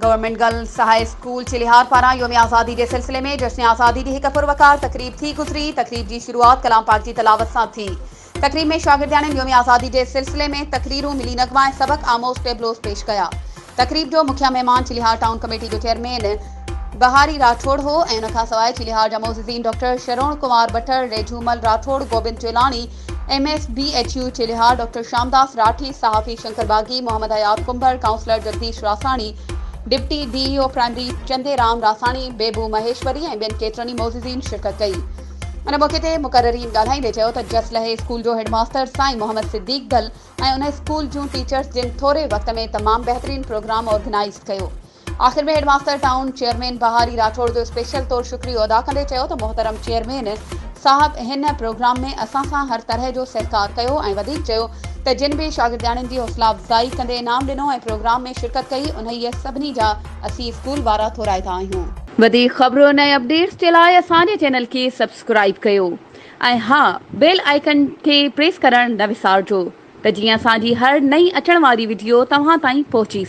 Government girls high school चिलिहार पारा योम आज़ादी के सिलसिले में जश्न आज़ादी की हिक पुरवकार तकरीब थी गुजरी। तकरीब की शुरुआत कलाम पाक की तलावत से थी। तकरीब में शागिर्दान योम आज़ादी के सिलसिले में तकरीरूं मिली नगमा ऐं सबक आमोज़ टेबलोस पेश कया। तकरीब जो मुख्य मेहमान चिलिहार टाउन कमेटी जो चेयरमैन बहारी राठौड़ हो ऐं उन खां सवाइ चिलिहार जा मोज़िज़ीन doctor Sharvan Kumar Bhattar, Rejhumal Rathore, Gobind Chelani, MSBHU Chilihar doctor Shyamdas Rathi, सहाफ़ी Shankar Bagi, Mohammad Hayat Kumbhar, councillor Jagdish Rasani, deputy DEO primary Chanderam Rasani, Bebu Maheshwari ऐं ॿियनि केतिरनि मोज़िज़ीन शिरकत कई। उन मौक़े ते मुक़ररीन ॻाल्हाईंदे चयो त जसलहे स्कूल जो हेडमास्टर साईं मोहम्मद सिद्दीक़ दल ऐं उन स्कूल जूं टीचर्स जिन थोरे वक़्त में तमामु बहितरीन प्रोग्राम ऑर्गेनाइज़ कयो। आख़िर में headmaster town chairman Bahari Rathore जो स्पेशल तौर शुक्रियो अदा कंदे चयो त मोहतरम चेयरमैन साहब हिन प्रोग्राम में असां सां हर तरह जो सहकार कयो ऐं वधीक चयो त जिन भी शागिर्दाननि जी हौसला अफ़ज़ाई कंदे इनाम ॾिनो ऐं प्रोग्राम में शिरकत कई उन्हईअ सभिनी जा असीं स्कूल वारा थोराईंदा आहियूं। वधीक ख़बरुनि ऐं अपडेट्स जे लाइ असांजे चैनल खे सब्सक्राइब कयो ऐं हा बेल आइकन खे प्रेस करणु न विसारिजो त जीअं असांजी हर नई अचण वारी वीडियो तव्हां ताईं पहुची सघे।